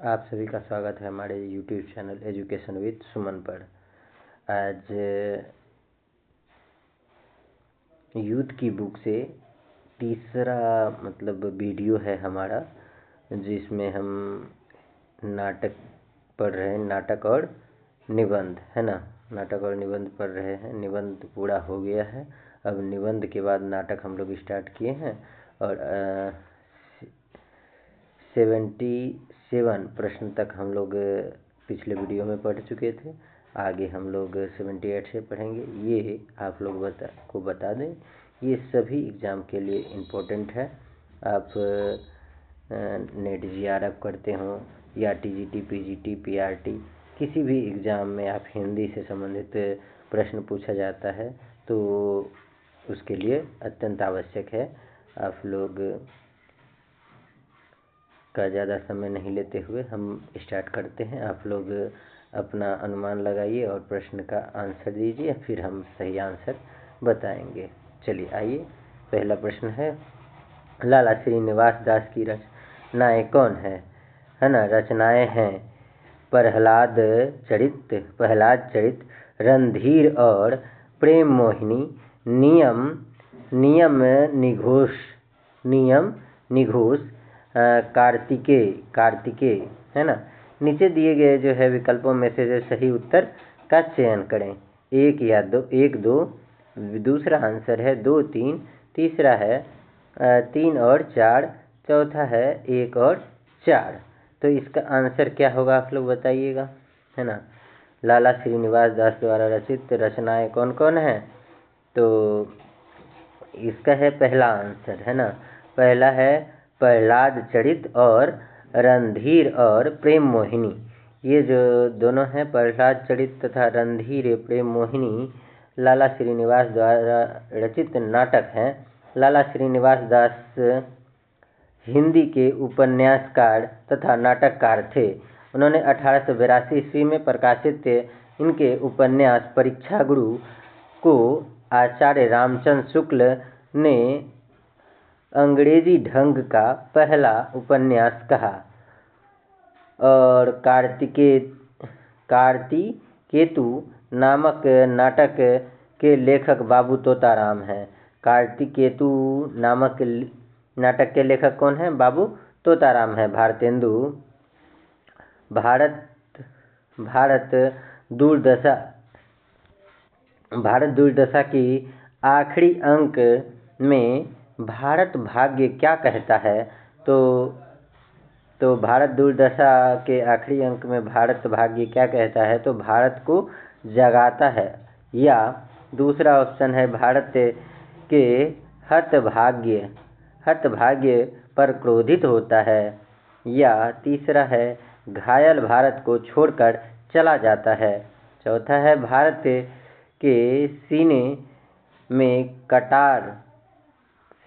आप सभी का स्वागत है हमारे यूट्यूब चैनल एजुकेशन विद सुमन पर। आज यूथ की बुक से तीसरा वीडियो है हमारा, जिसमें हम नाटक पढ़ रहे हैं। नाटक और निबंध है ना, नाटक और निबंध पढ़ रहे हैं। निबंध पूरा हो गया है, अब निबंध के बाद नाटक हम लोग स्टार्ट किए हैं। और 77 प्रश्न तक हम लोग पिछले वीडियो में पढ़ चुके थे। आगे हम लोग 78 से पढ़ेंगे। ये आप लोग को बता दें, ये सभी एग्ज़ाम के लिए इम्पोर्टेंट है। आप नेट जीआरएफ करते हो या टीजीटी, पीजीटी, पीआरटी, किसी भी एग्ज़ाम में आप हिंदी से संबंधित प्रश्न पूछा जाता है तो उसके लिए अत्यंत आवश्यक है। आप लोग का ज़्यादा समय नहीं लेते हुए हम स्टार्ट करते हैं। आप लोग अपना अनुमान लगाइए और प्रश्न का आंसर दीजिए, फिर हम सही आंसर बताएंगे। चलिए आइए, पहला प्रश्न है, लाला श्रीनिवास दास की रचनाएं कौन है ना। रचनाएं हैं प्रहलाद चरित, रणधीर और प्रेम मोहिनी, नियम निघोष, कार्तिकेय है ना। नीचे दिए गए जो है विकल्पों में से जो सही उत्तर का चयन करें। एक दो, दूसरा आंसर है 2 3, तीसरा है 3 और 4, चौथा है 1 और 4। तो इसका आंसर क्या होगा आप लोग बताइएगा, है ना। लाला श्रीनिवास दास द्वारा रचित रचनाएं कौन कौन है, तो इसका है पहला आंसर, है ना। पहला है प्रहलाद चरित और रणधीर और प्रेम मोहिनी। ये जो दोनों हैं, प्रहलाद चरित तथा रणधीर प्रेम मोहिनी, लाला श्रीनिवास द्वारा रचित नाटक हैं। लाला श्रीनिवास दास हिंदी के उपन्यासकार तथा नाटककार थे। उन्होंने 1882 ईस्वी में प्रकाशित इनके उपन्यास परीक्षा गुरु को आचार्य रामचंद्र शुक्ल ने अंग्रेजी ढंग का पहला उपन्यास कहा। और कार्तिकेतु नामक नाटक के लेखक बाबू तोताराम हैं। कार्तिकेतु नामक नाटक के लेखक कौन हैं, बाबू तोताराम है। भारत दूरदशा की आखिरी अंक में भारत भाग्य क्या कहता है, तो भारत दूरदशा के आखिरी अंक में भारत भाग्य क्या कहता है, तो भारत को जगाता है। या दूसरा ऑप्शन है भारत के हतभाग्य पर क्रोधित होता है। या तीसरा है घायल भारत को छोड़कर चला जाता है। चौथा है भारत के सीने में कटार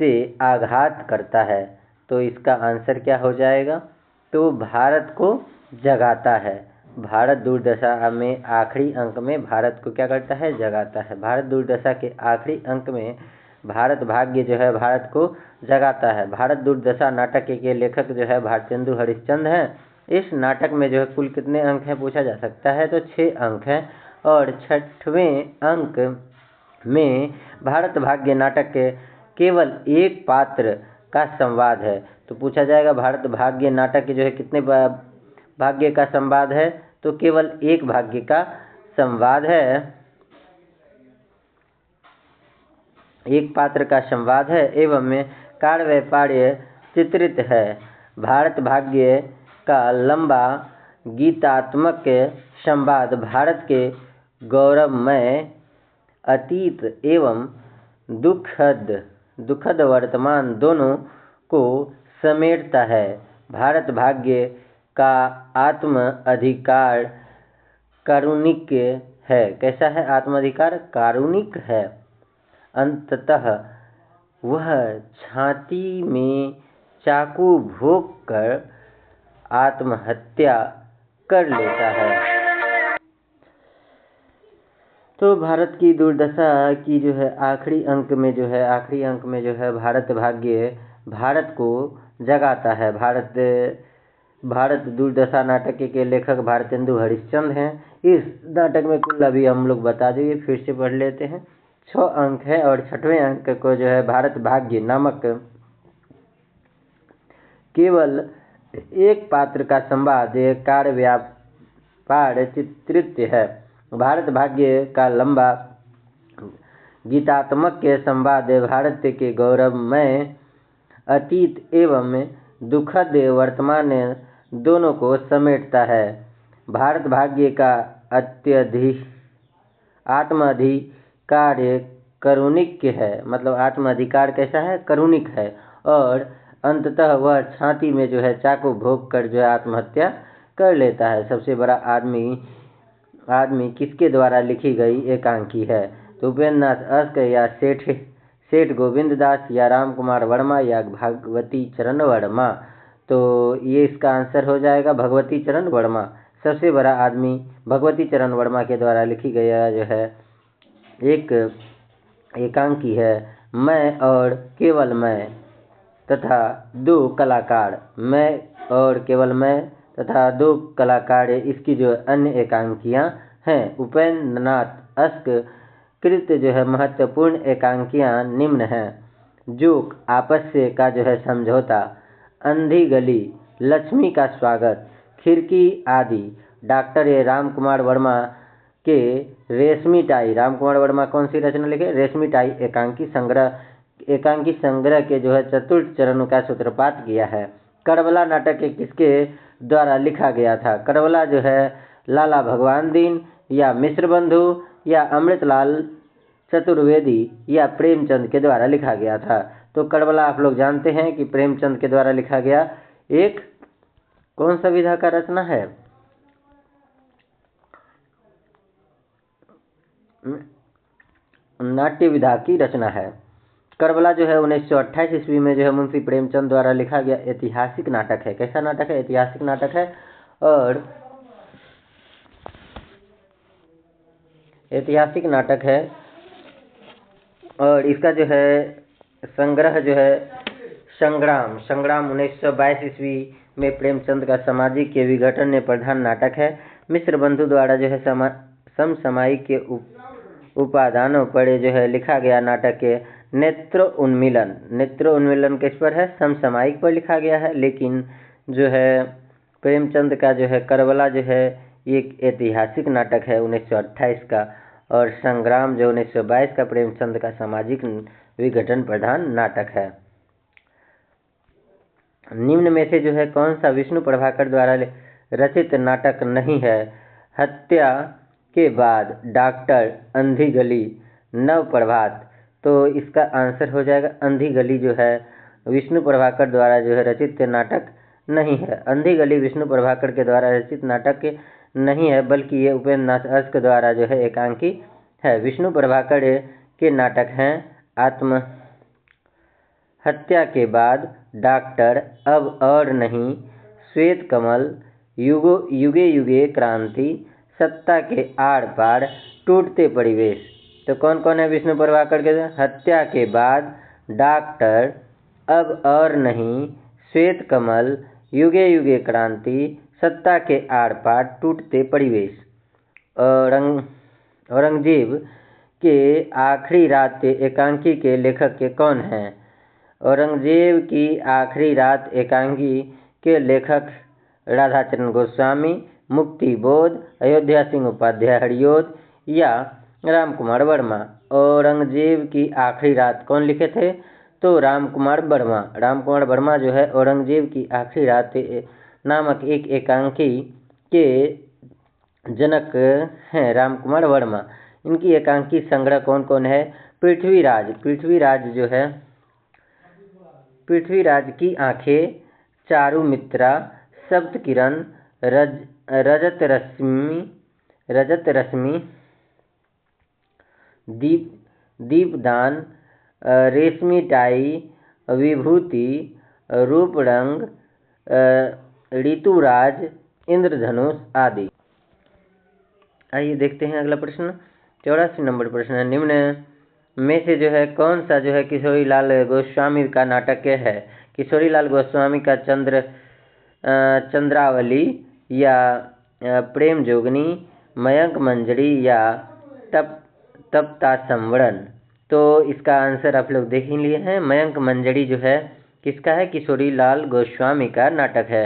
से आघात करता है। तो इसका आंसर क्या हो जाएगा, तो भारत को जगाता है। भारत दूरदशा में आखिरी अंक में भारत को क्या करता है, जगाता है। भारत दूरदशा के आखिरी अंक में भारत भाग्य जो है भारत को जगाता है। भारत दूरदशा नाटक के लेखक जो है भारतेंदु हरिश्चंद्र हैं। इस नाटक में जो है कुल कितने अंक हैं पूछा जा सकता है, तो 6 अंक हैं। और 6वें अंक में भारत भाग्य नाटक के केवल एक पात्र का संवाद है। तो पूछा जाएगा भारत भाग्य नाटक के जो है कितने भाग्य का संवाद है, तो केवल एक भाग्य का संवाद है, एक पात्र का संवाद है एवं कार्य व्यापार्य चित्रित है। भारत भाग्य का लंबा गीतात्मक संवाद भारत के गौरवमय अतीत एवं दुखद वर्तमान दोनों को समेटता है। भारत भाग्य का आत्म अधिकार कारुणिक है। कैसा है आत्म अधिकार, कारुणिक है। अंततः वह छाती में चाकू भोंक कर आत्महत्या कर लेता है। तो भारत की दुर्दशा की जो है आखिरी अंक में जो है भारत भाग्य भारत को जगाता है। भारत भारत दुर्दशा नाटक के लेखक भारतेंदु हरिश्चंद्र हैं। इस नाटक में कुल अभी हम लोग बता देंगे, फिर से पढ़ लेते हैं। 6 अंक है और 6वें अंक को जो है भारत भाग्य नामक केवल एक पात्र का संवाद कार्य व्यापार चित्रित है। भारत भाग्य का लंबा गीतात्मक के संवाद भारत के गौरवमय अतीत एवं दुखद वर्तमान दोनों को समेटता है। भारत भाग्य का अत्यधिक आत्माधिकार करुणिक है, मतलब आत्माधिकार कैसा है, करुणिक है, और अंततः वह छाती में जो है चाकू भोंक कर जो है आत्महत्या कर लेता है। सबसे बड़ा आदमी किसके द्वारा लिखी गई एकांकी है? तो उपेंद्रनाथ अस्क या सेठ गोविंद दास या राम कुमार वर्मा या भगवती चरण वर्मा। तो ये इसका आंसर हो जाएगा भगवती चरण वर्मा। सबसे बड़ा आदमी भगवती चरण वर्मा के द्वारा लिखी गई जो है एक एकांकी है मैं और केवल मैं तथा 2 कलाकार। मैं और केवल मैं तथा 2 कलाकार इसकी जो अन्य एकांकियाँ हैं। उपेंद्रनाथ अस्क कृत जो है महत्वपूर्ण एकांकियाँ निम्न हैं। जोक आपस से का जो है समझौता, अंधी गली, लक्ष्मी का स्वागत, खिड़की आदि। डॉक्टर राम कुमार वर्मा के रेशमी टाई। राम कुमार वर्मा कौन सी रचना लिखे? रेशमी टाई एकांकी संग्रह के जो है चतुर्थ चरणों का सूत्रपात किया है। करबला नाटक किसके द्वारा लिखा गया था? करबला जो है लाला भगवान दीन या मिश्र बंधु या अमृतलाल चतुर्वेदी या प्रेमचंद के द्वारा लिखा गया था। तो करबला आप लोग जानते हैं कि प्रेमचंद के द्वारा लिखा गया एक कौन सा विधा का रचना है? नाट्य विधा की रचना है। करबला जो है 1928 ईस्वी में जो है मुंशी प्रेमचंद द्वारा लिखा गया ऐतिहासिक नाटक है। कैसा नाटक है? ऐतिहासिक नाटक है। और ऐतिहासिक नाटक है और इसका जो है संग्रह जो है संग्राम 1922 ईस्वी में प्रेमचंद का सामाजिक के विघटन ने प्रधान नाटक है। मिश्र बंधु द्वारा जो है समसामयिक के उपादानों पर जो है लिखा गया नाटक के नेत्र उन्मीलन किस पर है? समसामयिक पर लिखा गया है। लेकिन जो है प्रेमचंद का जो है करबला जो है एक ऐतिहासिक नाटक है 1928 का, और संग्राम जो 1922 का प्रेमचंद का सामाजिक विघटन प्रधान नाटक है। निम्न में से जो है कौन सा विष्णु प्रभाकर द्वारा रचित नाटक नहीं है? हत्या के बाद, डॉक्टर, अंधी गली, नव प्रभात। तो इसका आंसर हो जाएगा अंधी गली जो है विष्णु प्रभाकर द्वारा जो है रचित नाटक नहीं है। अंधी गली विष्णु प्रभाकर के द्वारा रचित नाटक नहीं है, बल्कि ये उपेंद्रनाथ अस्क द्वारा जो है एकांकी है। विष्णु प्रभाकर के नाटक हैं आत्महत्या के बाद, डॉक्टर, अब और नहीं, श्वेत कमल, युगे युगे क्रांति, सत्ता के आड़ पार, टूटते परिवेश। तो कौन कौन है विष्णु प्रभाकर के? हत्या के बाद, डॉक्टर, अब और नहीं, श्वेत कमल, युगे युगे क्रांति, सत्ता के आड़ पार, टूटते परिवेश। औरंगजेब के आखिरी रात एकांकी के लेखक के कौन हैं? औरंगजेब की आखिरी रात एकांकी के लेखक राधाचरण गोस्वामी, मुक्ति बोध, अयोध्या सिंह उपाध्याय हरियोध या राम कुमार वर्मा। औरंगजेब की आखिरी रात कौन लिखे थे? तो राम कुमार वर्मा। राम कुमार वर्मा जो है औरंगजेब की आखिरी रात नामक एक एकांकी के जनक हैं राम कुमार वर्मा। इनकी एकांकी संग्रह कौन कौन है? पृथ्वीराज जो है पृथ्वीराज की आंखें, चारुमित्रा, सप्तकिरण, रजत रश्मि, दीपदान, रेशमी टाई, विभूति, रूपरंग, ऋतुराज, इंद्रधनुष आदि। आइए देखते हैं अगला प्रश्न। 84 नंबर प्रश्न है, निम्न में से जो है कौन सा जो है किशोरी लाल गोस्वामी का नाटक है? किशोरी लाल गोस्वामी का चंद्रावली या प्रेम जोगनी, मयंक मंजरी या तप्ता संवरण। तो इसका आंसर आप लोग देख ही लिए हैं। मयंक मंजरी जो है किसका है? किशोरी लाल गोस्वामी का नाटक है।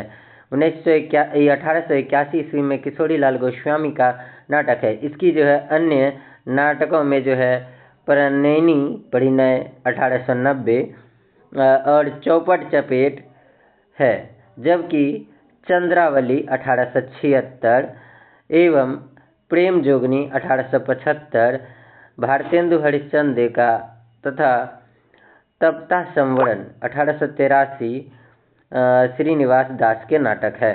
1881 ईस्वी में किशोरी लाल गोस्वामी का नाटक है। इसकी जो है अन्य नाटकों में जो है परिणय 1890 और चौपट चपेट है, जबकि चंद्रावली 1876 एवं प्रेम जोगनी 1875, भारतेंदु हरिश्चंद्र का तथा तप्ता संवरण 1883 श्रीनिवास दास के नाटक है।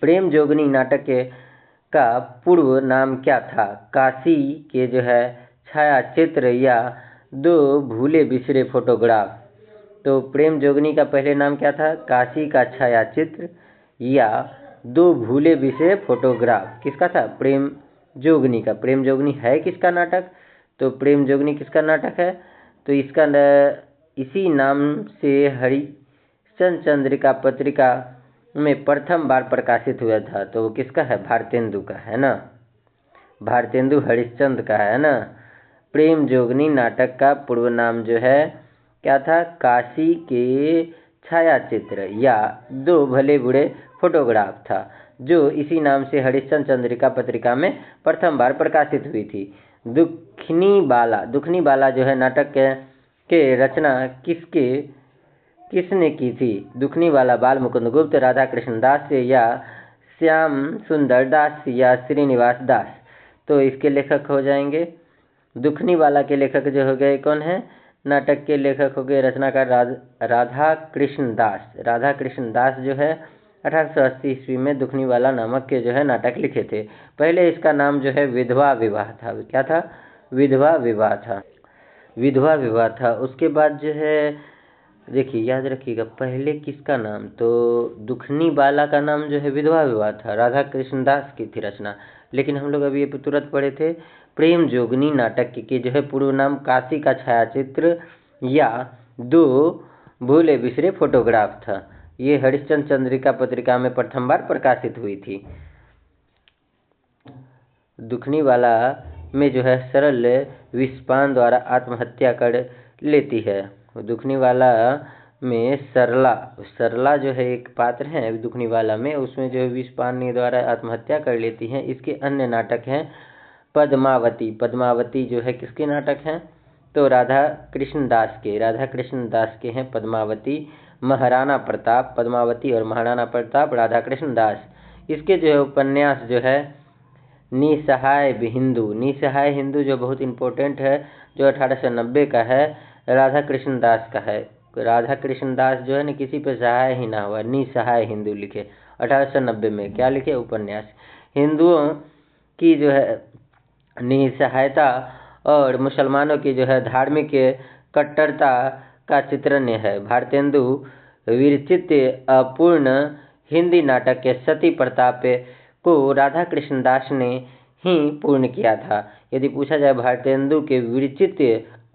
प्रेम जोगनी नाटक का पूर्व नाम क्या था? काशी के जो है छायाचित्र या दो भूले बिसरे फोटोग्राफ। तो प्रेम जोगनी का पहले नाम क्या था? काशी का छायाचित्र या दो भूले बिसरे फोटोग्राफ। किसका था? प्रेम जोगनी का। प्रेम जोगनी है किसका नाटक? तो प्रेम जोगनी किसका नाटक है? तो इसका इसी नाम से हरिश्चंद्र चंद्रिका पत्रिका में प्रथम बार प्रकाशित हुआ था। तो वो किसका है? भारतेंदु का है ना, भारतेंदु हरिश्चंद्र का है ना। प्रेम जोगनी नाटक का पूर्व नाम जो है क्या था? काशी के छायाचित्र या दो भले बुरे फोटोग्राफ था, जो इसी नाम से हरिश्चंद्र चंद्रिका पत्रिका में प्रथम बार प्रकाशित हुई थी। दुखनी बाला जो है नाटक के रचना किसने की थी? दुखनी बाला बाल मुकुंद गुप्त, राधा कृष्ण दास या श्याम सुंदर दास या श्रीनिवास दास। तो इसके लेखक हो जाएंगे दुखनी बाला के लेखक जो हो गए कौन है? नाटक के लेखक हो गए रचनाकार राधा कृष्ण दास। राधा कृष्ण दास जो है 1880 ईस्वी में दुखनी वाला नामक के जो है नाटक लिखे थे। पहले इसका नाम जो है विधवा विवाह था। क्या था? विधवा विवाह था। विधवा विवाह था। उसके बाद जो है देखिए याद रखिएगा, पहले किसका नाम? तो दुखनी बाला का नाम जो है विधवा विवाह था, राधा कृष्ण दास की थी रचना। लेकिन हम लोग अभी ये तुरंत पढ़े थे प्रेम जोगनी नाटक की जो है पूर्व नाम काशी का छायाचित्र या दो भूले बिसरे फोटोग्राफ था। ये हरिश्चंद्र चंद्रिका पत्रिका में प्रथम बार प्रकाशित हुई थी। दुखनी वाला में जो है सरल विस्पान द्वारा आत्महत्या कर लेती है। दुखनी वाला में सरला जो है एक पात्र है दुखनी वाला में, उसमें जो है विस्पान द्वारा आत्महत्या कर लेती हैं। इसके अन्य नाटक हैं पद्मावती। पद्मावती जो है किसके नाटक हैं? तो राधा कृष्ण दास के हैं पद्मावती। महाराणा प्रताप, पद्मावती और महाराणा प्रताप राधा कृष्ण दास। इसके जो है उपन्यास जो है निसहाय हिंदू जो बहुत इम्पोर्टेंट है, जो 1890 का है, राधा कृष्ण दास का है। राधा कृष्ण दास जो है ना किसी पे सहाय ही ना हुआ, निसहाय हिंदू लिखे 1890 में। क्या लिखे? उपन्यास। हिंदुओं की जो है निसहायता और मुसलमानों की जो है धार्मिक कट्टरता का चित्रण है। भारतेंदु विरचित अपूर्ण हिंदी नाटक के सती प्रताप को राधा कृष्ण दास ने ही पूर्ण किया था। यदि पूछा जाए भारतेंदु के विरचित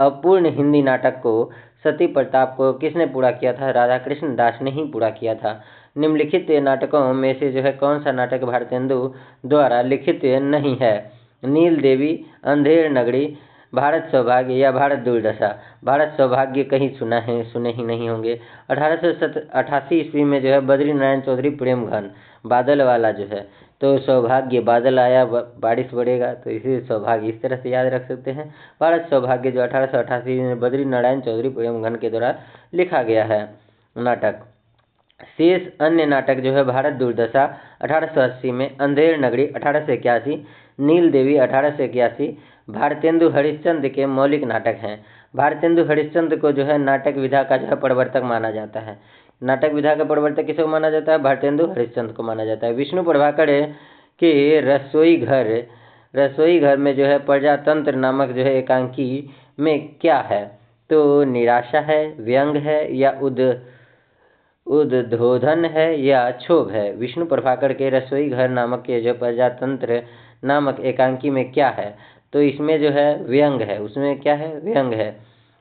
अपूर्ण हिंदी नाटक को सती प्रताप को किसने पूरा किया था? राधा कृष्ण दास ने ही पूरा किया था। निम्नलिखित नाटकों में से जो है कौन सा नाटक भारतेंदु द्वारा लिखित नहीं है? नील देवी, अंधेर नगरी, भारत सौभाग्य या भारत दुर्दशा। भारत सौभाग्य कहीं सुने ही नहीं होंगे। 1888 ईस्वी में जो है बद्री नारायण चौधरी प्रेम घन, बादल वाला जो है, तो सौभाग्य बादल आया बारिश बढ़ेगा, तो इसी सौभाग्य इस तरह से याद रख सकते हैं। भारत सौभाग्य जो 1888 में बद्री नारायण चौधरी प्रेम घन के द्वारा लिखा गया है नाटक। शेष अन्य नाटक जो है भारत दुर्दशा 1880 में, अंधेर नगरी 1881, नील देवी 1881 भारतेंदु हरिश्चंद्र के मौलिक नाटक हैं। भारतेंदु हरिश्चंद्र को जो है नाटक विधा का जो है प्रवर्तक माना जाता है। नाटक विधा का प्रवर्तक किसे माना जाता है? भारतेंदु हरिश्चंद्र को माना जाता है। विष्णु प्रभाकर के रसोई घर में जो है प्रजातंत्र नामक जो है एकांकी में क्या है? तो निराशा है, व्यंग है या उद्बोधन है या क्षोभ है। विष्णु प्रभाकर के रसोई घर नामक के जो प्रजातंत्र नामक एकांकी में क्या है? तो इसमें जो है व्यंग है। उसमें क्या है? व्यंग है।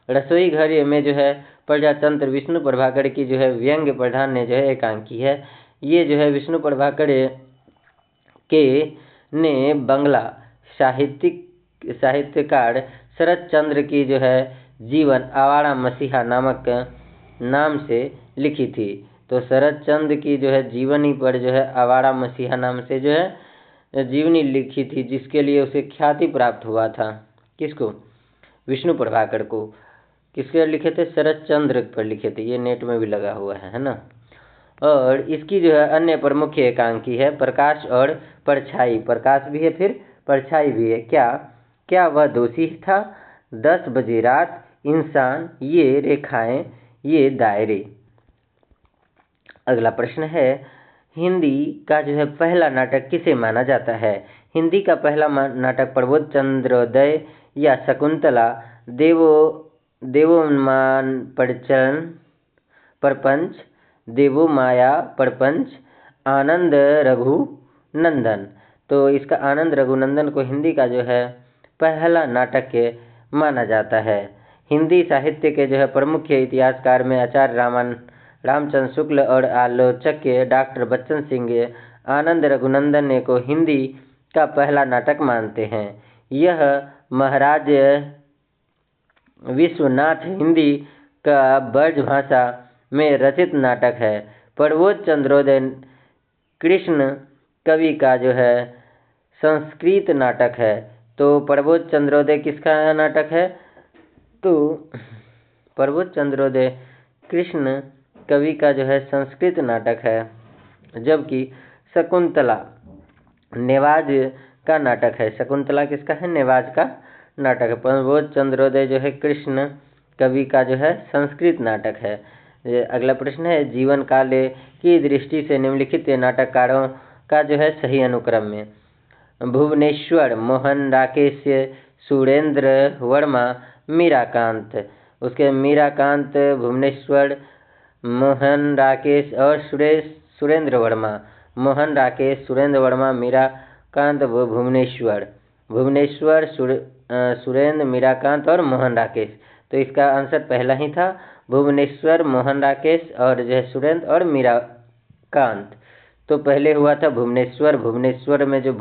रसोई घर में जो है प्रजातंत्र विष्णु प्रभाकर की जो है व्यंग्य प्रधान ने जो है एकांकी है। ये जो है विष्णु प्रभाकर के ने बंगला साहित्यकार शरत चंद्र की जो है जीवन आवारा मसीहा नामक नाम से लिखी थी। तो शरत चंद्र की जो है जीवनी पर जो है आवारा मसीहा नाम से जो है जीवनी लिखी थी, जिसके लिए उसे ख्याति प्राप्त हुआ था। किसको? विष्णु प्रभाकर को। किसके लिखे थे? शरत चंद्र पर लिखे थे। ये नेट में भी लगा हुआ है ना। और इसकी जो है अन्य प्रमुख एकांकी है प्रकाश और परछाई। प्रकाश भी है, फिर परछाई भी है। क्या क्या वह दोषी था? 10 बजे रात, इंसान, ये रेखाएं, ये दायरे। अगला प्रश्न है, हिंदी का जो है पहला नाटक किसे माना जाता है? हिंदी का पहला नाटक प्रबोध चंद्रोदय या शकुंतला, देवोन्मान प्रपंच, देवो माया प्रपंच, आनंद रघुनंदन। तो इसका आनंद रघुनंदन को हिंदी का जो है पहला नाटक माना जाता है। हिंदी साहित्य के जो है प्रमुख इतिहासकार में आचार्य रामचंद्र शुक्ल और आलोचक डॉक्टर बच्चन सिंह आनंद रघुनंदन को हिंदी का पहला नाटक मानते हैं। यह महाराज विश्वनाथ हिंदी का ब्रज भाषा में रचित नाटक है। प्रबोध चंद्रोदय कृष्ण कवि का जो है संस्कृत नाटक है। तो प्रबोध चंद्रोदय किसका नाटक है? तो प्रबोध चंद्रोदय कृष्ण कवि का जो है संस्कृत नाटक है, जबकि शकुंतला नेवाज का नाटक है। शकुंतला किसका है? नेवाज का नाटक है। प्रबोध चंद्रोदय जो है कृष्ण कवि का जो है संस्कृत नाटक है। अगला प्रश्न है, जीवन काल की दृष्टि से निम्नलिखित नाटककारों का जो है सही अनुक्रम में। भुवनेश्वर, मोहन राकेश, सुरेंद्र वर्मा, मीराकांत। उसके मीराकांत, भुवनेश्वर, मोहन राकेश और सुरेंद्र वर्मा। मोहन राकेश, सुरेंद्र वर्मा, मीराकांत, भुवनेश्वर। भुवनेश्वर, सुरेंद्र, मीराकांत और मोहन राकेश। तो इसका आंसर पहला ही था, भुवनेश्वर, मोहन राकेश और जो है सुरेंद्र और मीराकांत। तो पहले हुआ था भुवनेश्वर। भुवनेश्वर में जो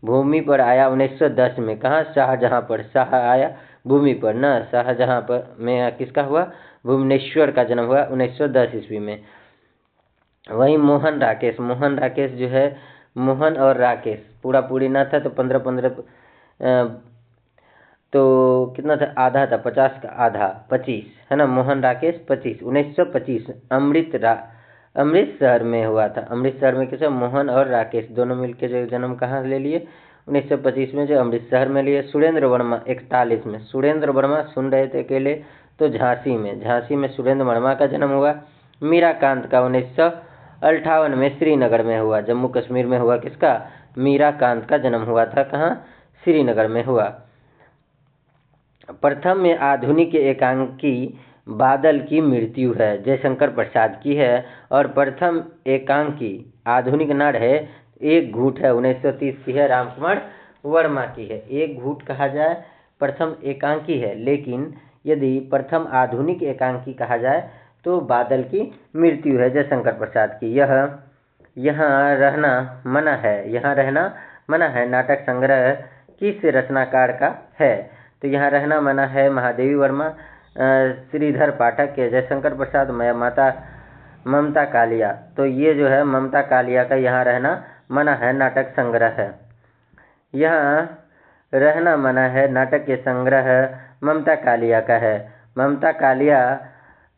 भूमि पर आया 1910 में। कहाँ? शाहजहां पर। शाह आया भूमि पर ना, शाहजहां पर में किसका हुआ? भुवनेश्वर का जन्म हुआ 1910 ईस्वी में। वही मोहन राकेश जो है, मोहन और राकेश पूरा पूरी ना था तो 15 तो कितना था? आधा था, 50 का आधा 25 है ना। मोहन राकेश 25, 1925 अमृतसर में हुआ था। अमृतसर में कैसे? मोहन और राकेश दोनों मिलकर जो जन्म कहाँ ले लिए? 1925 में जो अमृतसर में लिए। सुरेंद्र वर्मा 41 में। सुरेंद्र वर्मा सुन रहे थे अकेले तो झांसी में सुरेंद्र वर्मा का जन्म हुआ। मीराकांत का 1958 में श्रीनगर में हुआ, जम्मू कश्मीर में हुआ। किसका? मीराकांत का जन्म हुआ था। कहाँ? श्रीनगर में हुआ। प्रथम में आधुनिक एकांकी बादल की मृत्यु है, जयशंकर प्रसाद की है। और प्रथम एकांकी आधुनिक नर है एक घूट है, 1930 की है, रामकुमार वर्मा की है। एक घूट कहा जाए प्रथम एकांकी है, लेकिन यदि प्रथम आधुनिक एकांकी कहा जाए तो बादल की मृत्यु है, जयशंकर प्रसाद की। यहाँ रहना मना है नाटक संग्रह किस रचनाकार का है? तो यहाँ रहना मना है महादेवी वर्मा, श्रीधर पाठक के, जयशंकर प्रसाद, ममता कालिया। तो ये जो है ममता कालिया का यहाँ रहना मना है नाटक संग्रह है। यहाँ रहना मना है नाटक के संग्रह ममता कालिया का है। ममता कालिया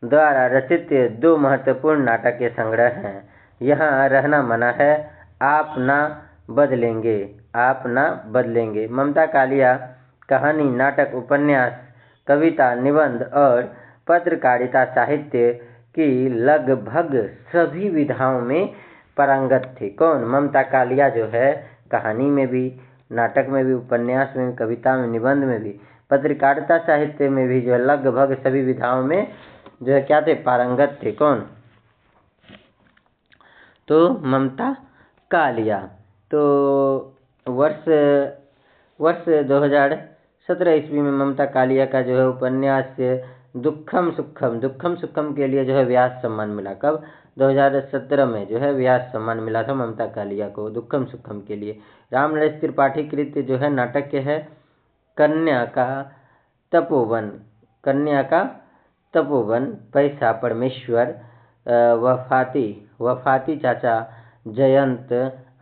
द्वारा रचित 2 महत्वपूर्ण नाटक के संग्रह हैं। यहाँ रहना मना है आप ना बदलेंगे। ममता कालिया कहानी, नाटक, उपन्यास, कविता, निबंध और पत्रकारिता साहित्य की लगभग सभी विधाओं में पारंगत थे। कौन? ममता कालिया जो है कहानी में भी, नाटक में भी, उपन्यास में भी, कविता में, निबंध में भी, पत्रकारिता साहित्य में भी जो है लगभग सभी विधाओं में जो है क्या थे? पारंगत थे। कौन? तो ममता कालिया। तो वर्ष 2017 ईस्वी में ममता कालिया का जो है उपन्यास दुखम सुखम के लिए जो है व्यास सम्मान मिला। कब? 2017 में जो है व्यास सम्मान मिला था ममता कालिया को दुक्खम सुखम के लिए। रामनरेश त्रिपाठी कृत जो है नाटक के है कन्या का तपोवन, कन्या का तपोवन, पैसा परमेश्वर, वफाती वफाती चाचा जयंत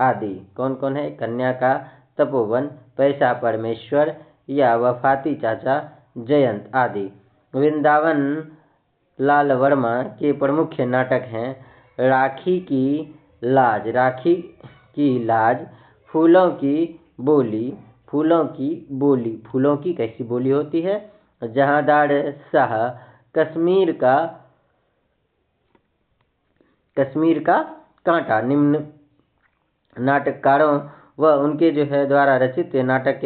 आदि। कौन कौन है? कन्या का तपोवन, पैसा परमेश्वर या वफाती चाचा जयंत आदि। वृंदावन लाल वर्मा के प्रमुख नाटक हैं राखी की लाज, राखी की लाज, फूलों की बोली, फूलों की बोली, फूलों की कैसी बोली होती है, जहांदार शाह, कश्मीर का कांटा। निम्न नाटककारों व उनके जो है द्वारा रचित नाटक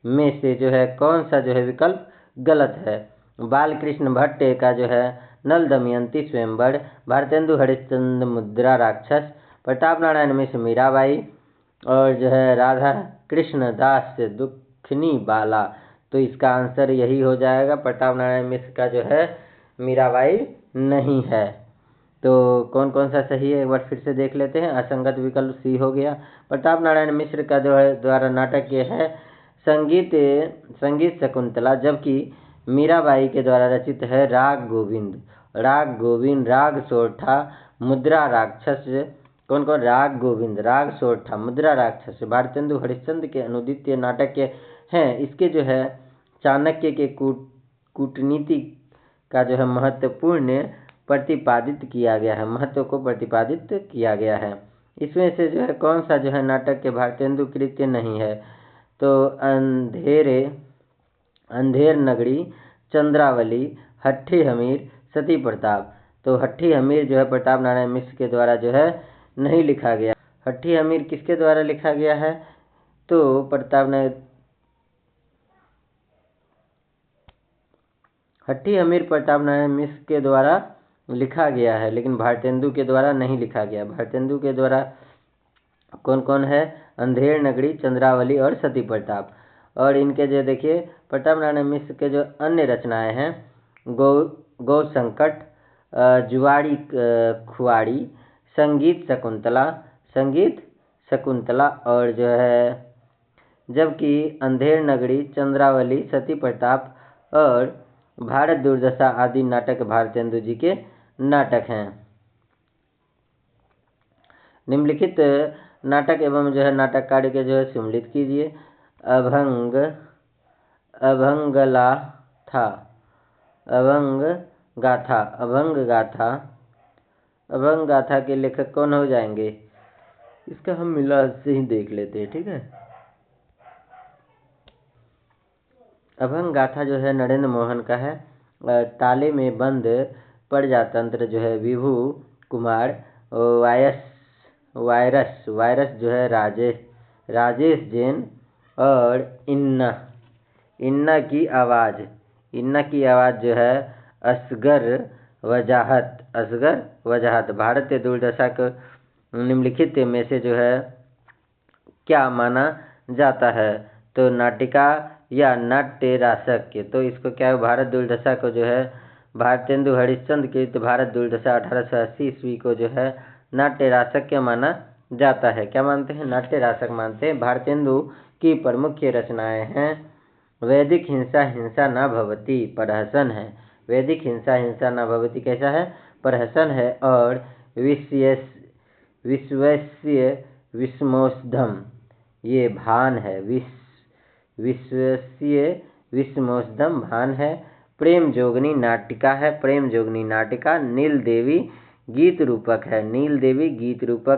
में से जो है कौन सा जो है विकल्प गलत है? बालकृष्ण भट्ट का जो है नल दमयंती स्वयंवर, भारतेंदु हरिश्चंद्र मुद्रा राक्षस, प्रताप नारायण मिश्र मीराबाई और जो है राधा कृष्ण दास दुखनी बाला। तो इसका आंसर यही हो जाएगा, प्रताप नारायण मिश्र का जो है मीराबाई नहीं है। तो कौन कौन सा सही है एक बार फिर से देख लेते हैं। असंगत विकल्प सी हो गया। प्रताप नारायण मिश्र का जो है द्वारा नाटक ये है संगीत शकुंतला, जबकि मीराबाई के द्वारा रचित है राग गोविंद, राग सोरठा, मुद्रा राक्षस। कौन कौन? राग गोविंद, राग सोरठा, मुद्रा राक्षस भारतेंदु हरिश्चंद्र के अनुदित नाटक के हैं। इसके जो है चाणक्य के कूटनीति का जो है महत्वपूर्ण प्रतिपादित किया गया है, महत्व को प्रतिपादित किया गया है। इसमें से जो है कौन सा जो है नाटक के भारतेंदु कृत्य नहीं है? तो अंधेर नगरी, चंद्रावली, हट्ठी हमीर, सती प्रताप। तो हट्ठी हमीर जो है प्रताप नारायण मिश्र के द्वारा जो है नहीं लिखा गया। हट्ठी हमीर किसके द्वारा लिखा गया है? तो हट्ठी हमीर प्रताप नारायण मिश्र के द्वारा लिखा गया है, लेकिन भारतेंदु के द्वारा नहीं लिखा गया। भारतेंदु के द्वारा कौन कौन है? अंधेर नगरी, चंद्रावली और सती प्रताप। और इनके जो देखिए प्रताप नारायण मिश्र के जो अन्य रचनाएं हैं गौ संकट, जुआड़ी खुआड़ी, संगीत शकुंतला और जो है, जबकि अंधेर नगरी, चंद्रावली, सती प्रताप और भारत दुर्दशा आदि नाटक भारतेंदु जी के नाटक हैं। निम्नलिखित नाटक एवं जो है नाटक कार्य के जो है सम्मिलित कीजिए। अभंग गाथा के लेखक कौन हो जाएंगे? इसका हम मिला से ही देख लेते हैं, ठीक है। अभंग गाथा जो है नरेंद्र मोहन का है। ताले में बंद प्रजातंत्र जो है विभू कुमार, वायरस जो है राजेश जैन और इन्ना की आवाज़ जो है असगर वजाहत। भारतीय दुर्दशा को निम्नलिखित में से जो है क्या माना जाता है? तो नाटिका या नाट्य रासक। तो इसको क्या है? भारत दुर्दशा को जो है भारतेंदु हरिश्चंद्र कृत भारत दुर्दशा 1880 ईस्वी को जो है नाट्य रासक क्या माना जाता है? क्या मानते हैं? नाट्य रासक मानते हैं। भारतेंदु की प्रमुख रचनाएं हैं वैदिक हिंसा न भवति, प्रहसन है। वैदिक हिंसा न भवति कैसा है? प्रहसन है। और विश्वस्य विस्मोषधम ये भान है। विश्वस्य विस्मोषधम भान है। प्रेम जोगनी नाटिका है। प्रेम जोगनी नाटिका। नील देवी गीत रूपक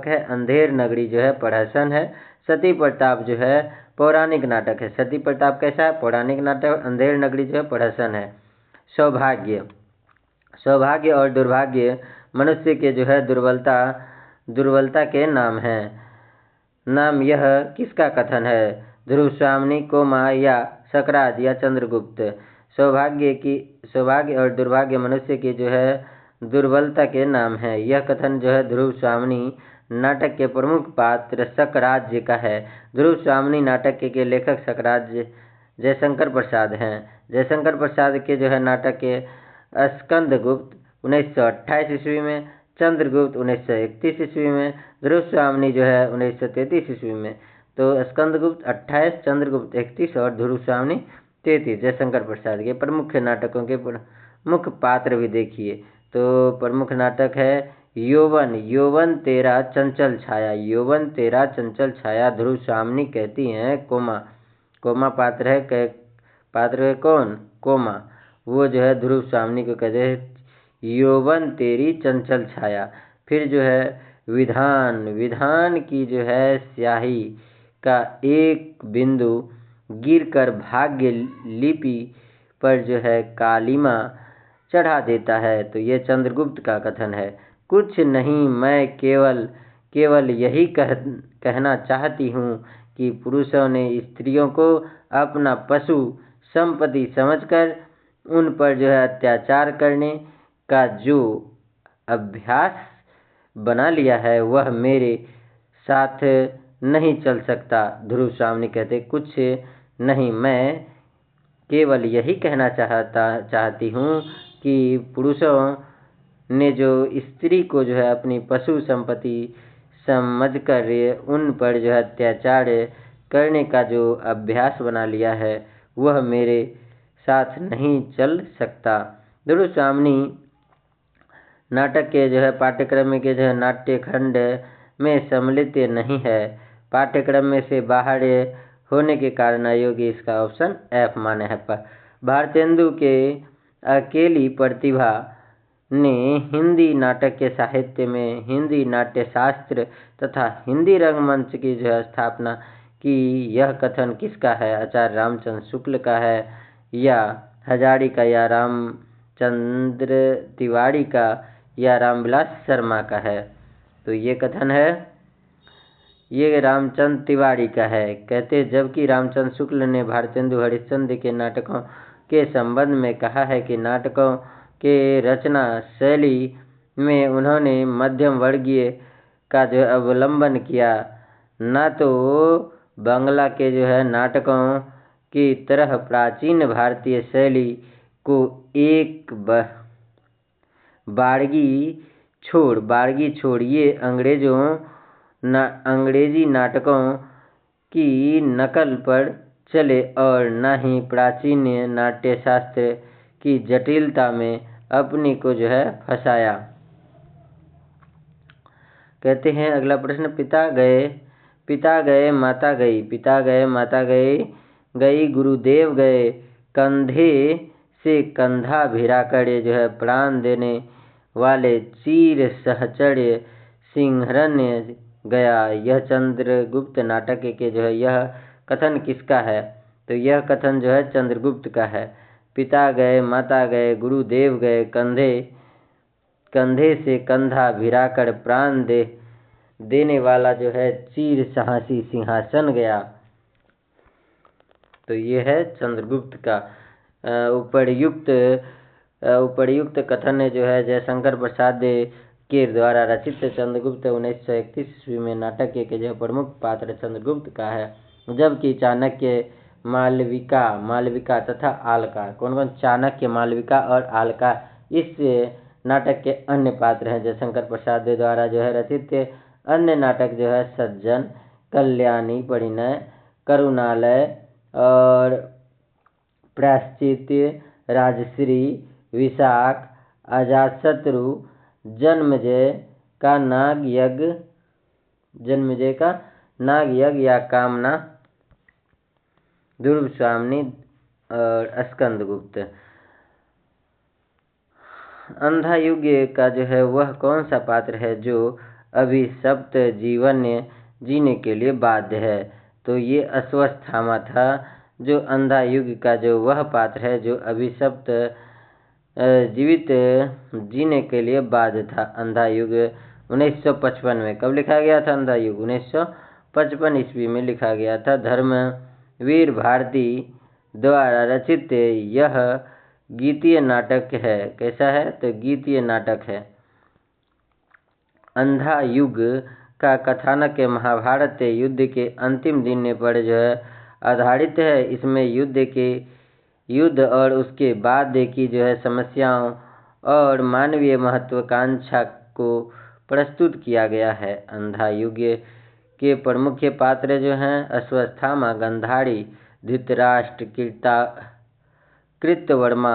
है। अंधेर नगरी जो है प्रहसन है। सती प्रताप जो है पौराणिक नाटक है। सती प्रताप कैसा है? पौराणिक नाटक। अंधेर नगरी जो है प्रहसन है। सौभाग्य और दुर्भाग्य मनुष्य के जो है दुर्बलता के नाम है। नाम यह किसका कथन है? ध्रुव स्वामिनी, कोमा या सकराज या चंद्रगुप्त। सौभाग्य और दुर्भाग्य मनुष्य की जो है दुर्बलता के नाम है। यह कथन जो है ध्रुव स्वामिनी नाटक के प्रमुख पात्र सकराज का है। ध्रुव स्वामिनी नाटक के लेखक सकराज जयशंकर प्रसाद हैं। जयशंकर प्रसाद के जो है नाटक के स्कंदगुप्त 1928 ईस्वी में, चंद्रगुप्त 1931 ईस्वी में, ध्रुव स्वामिनी जो है 1933 ईस्वी में। तो स्कंदगुप्त 28, चंद्रगुप्त 31 और ध्रुव स्वामिनी 33। जयशंकर प्रसाद के प्रमुख नाटकों के प्रमुख पात्र भी देखिए। तो प्रमुख नाटक है यौवन, यौवन तेरा चंचल छाया, यौवन तेरा चंचल छाया। ध्रुव स्वामिनी कहती हैं कोमा, कोमा पात्र है कौन? कोमा। वो जो है ध्रुव स्वामिनी को कहते हैं यौवन तेरी चंचल छाया। फिर जो है विधान, विधान की जो है स्याही का एक बिंदु गिरकर भाग्य लिपि पर जो है कालिमा चढ़ा देता है। तो ये चंद्रगुप्त का कथन है। कुछ नहीं, मैं केवल यही कहना चाहती हूँ कि पुरुषों ने स्त्रियों को अपना पशु संपत्ति समझकर उन पर जो है अत्याचार करने का जो अभ्यास बना लिया है वह मेरे साथ नहीं चल सकता। ध्रुव स्वामिनी कहते कुछ नहीं, मैं केवल यही कहना चाहती हूँ कि पुरुषों ने जो स्त्री को जो है अपनी पशु संपत्ति समझकर उन पर जो है अत्याचार करने का जो अभ्यास बना लिया है वह मेरे साथ नहीं चल सकता। ध्रुव स्वामिनी नाटक के जो है पाठ्यक्रम के जो है नाट्य खंड में सम्मिलित नहीं है। पाठ्यक्रम में से बाहर होने के कारण अयोग्य इसका ऑप्शन F माने है। भारतेंदु के अकेली प्रतिभा ने हिंदी नाटक के साहित्य में हिंदी नाट्य शास्त्र तथा हिंदी रंगमंच की जो है स्थापना की। यह कथन किसका है? आचार्य रामचंद्र शुक्ल का है या हजारी का या रामचंद्र तिवारी का या रामविलास शर्मा का है? तो ये कथन है, ये रामचंद्र तिवारी का है। कहते जबकि रामचंद्र शुक्ल ने भारतेंदु हरिश्चंद्र के नाटकों के संबंध में कहा है कि नाटकों के रचना शैली में उन्होंने मध्यम वर्गीय का जो अवलंबन किया, न तो बांग्ला के जो है नाटकों की तरह प्राचीन भारतीय शैली को एक बारगी छोड़ ये अंग्रेजी नाटकों की नकल पर चले और न ही प्राचीन नाट्यशास्त्र की जटिलता में अपनी को जो है फंसाया। कहते हैं अगला प्रश्न, पिता गए माता गई, पिता गए माता गई गुरुदेव गए, कंधे से कंधा भिड़ाकर जो है प्राण देने वाले चीर सहचर्य सिंहरण्य गया। यह चंद्रगुप्त नाटक के जो है यह कथन किसका है? तो यह कथन जो है चंद्रगुप्त का है। पिता गए माता गए गुरुदेव गए, कंधे से कंधा भिड़ाकर प्राण देने वाला जो है चीर साहसी सिंहासन गया। तो ये है चंद्रगुप्त का। उपर्युक्त कथन जो है जयशंकर प्रसाद के द्वारा रचित चंद्रगुप्त 1931 ईस्वी में नाटक के जो प्रमुख पात्र चंद्रगुप्त का है। जबकि चाणक्य, मालविका तथा आलका, कौन? चाणक्य, मालविका और आलका इस नाटक के अन्य पात्र हैं। जयशंकर प्रसाद द्वारा जो है रचित अन्य नाटक जो है सज्जन, कल्याणी, परिणय, करुणालय और प्रायश्चित्य, राजश्री, विशाख, अजातशत्रु, जन्मजय का नाग यज्ञ या कामना, ध्रुव स्वामिनी और स्कंदगुप्त। अंधायुग का जो है वह कौन सा पात्र है जो अभिशप्त जीवन जीने के लिए बाध्य है? तो ये अश्वत्थामा था जो अंधायुग का जो वह पात्र है जो अभिशप्त जीवित जीने के लिए बाध्य था। अंधायुग 1955 में कब लिखा गया था? अंधायुग 1955 ईस्वी में लिखा गया था। धर्मवीर भारती द्वारा रचित यह गीतीय नाटक है। कैसा है? तो गीतीय नाटक है। अंधायुग का कथानक महाभारत युद्ध के अंतिम दिन पर जो है आधारित है। इसमें युद्ध और उसके बाद की जो है समस्याओं और मानवीय महत्वाकांक्षा को प्रस्तुत किया गया है। अंधा युग के प्रमुख पात्र जो हैं अश्वत्थामा, गांधारी, धृतराष्ट्र, कृतवर्मा,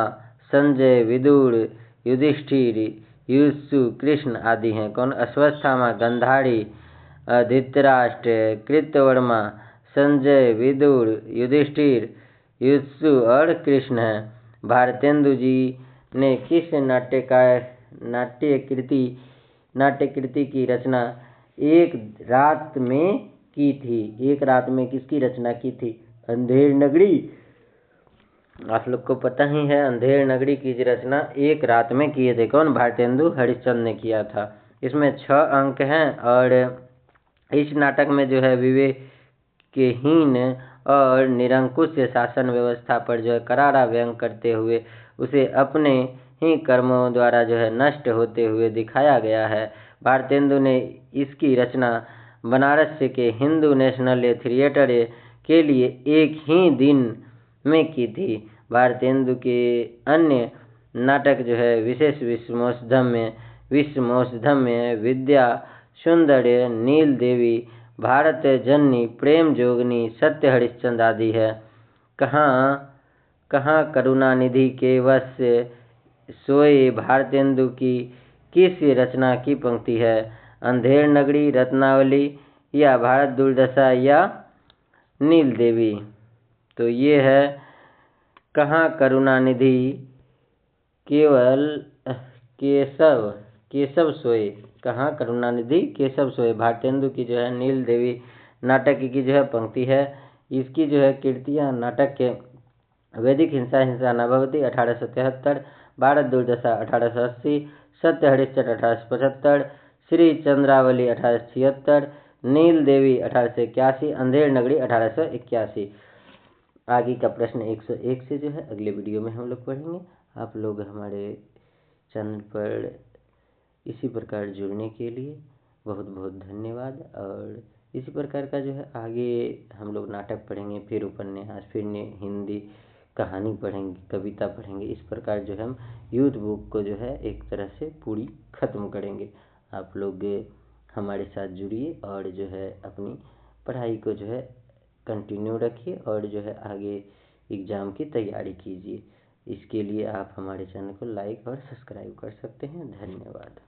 संजय, विदुर, युधिष्ठिर, युयुत्सु, कृष्ण आदि हैं। कौन? अश्वत्थामा, गांधारी, धृतराष्ट्र, कृतवर्मा, संजय, विदुर, युधिष्ठिर, युयुत्सु और कृष्ण हैं। भारतेंदु जी ने किस नाट्यकृति की रचना एक रात में की थी? एक रात में किसकी रचना की थी? अंधेर नगरी। आप लोग को पता ही है, अंधेर नगरी की रचना एक रात में किए थे। कौन? भारतेंदु हरिश्चंद्र ने किया था। इसमें 6 अंक हैं और इस नाटक में जो है विवेकहीन और निरंकुश शासन व्यवस्था पर जो है करारा व्यंग करते हुए उसे अपने ही कर्मों द्वारा जो है नष्ट होते हुए दिखाया गया है। भारतेंदु ने इसकी रचना बनारस के हिंदू नेशनल थिएटर के लिए एक ही दिन में की थी। भारतेंदु के अन्य नाटक जो है विशेष विश्वमोक्षधम्य, विद्या सुंदर, नील देवी, भारत जननी, प्रेम जोगनी, सत्य हरिश्चंद्र आदि है। कहाँ करुणानिधि के वश सोए भारतेंदु की किस रचना की पंक्ति है? अंधेर नगरी, रत्नावली या भारत दुर्दशा या नील देवी? तो ये है कहाँ करुणानिधि केशव सोए। कहाँ करुणानिधि केशव सोए भारतेंदु की जो है नील देवी नाटक की जो है पंक्ति है। इसकी जो है कृतियाँ नाटक के वैदिक हिंसा न भवति 1873, भारत दुर्दशा 1880, सत्य हरिश्चंद्र 1875, श्री चंद्रावली 1876, नील देवी 1881, अंधेर नगरी 1881। आगे का प्रश्न 101 से जो है अगले वीडियो में हम लोग पढ़ेंगे। आप लोग हमारे चैनल पर इसी प्रकार जुड़ने के लिए बहुत बहुत धन्यवाद। और इसी प्रकार का जो है आगे हम लोग नाटक पढ़ेंगे, फिर उपन्यास, फिर हिंदी कहानी पढ़ेंगे, कविता पढ़ेंगे। इस प्रकार जो है हम यूथ बुक को जो है एक तरह से पूरी ख़त्म करेंगे। आप लोग हमारे साथ जुड़िए और जो है अपनी पढ़ाई को जो है कंटिन्यू रखिए और जो है आगे एग्ज़ाम की तैयारी कीजिए। इसके लिए आप हमारे चैनल को लाइक और सब्सक्राइब कर सकते हैं। धन्यवाद।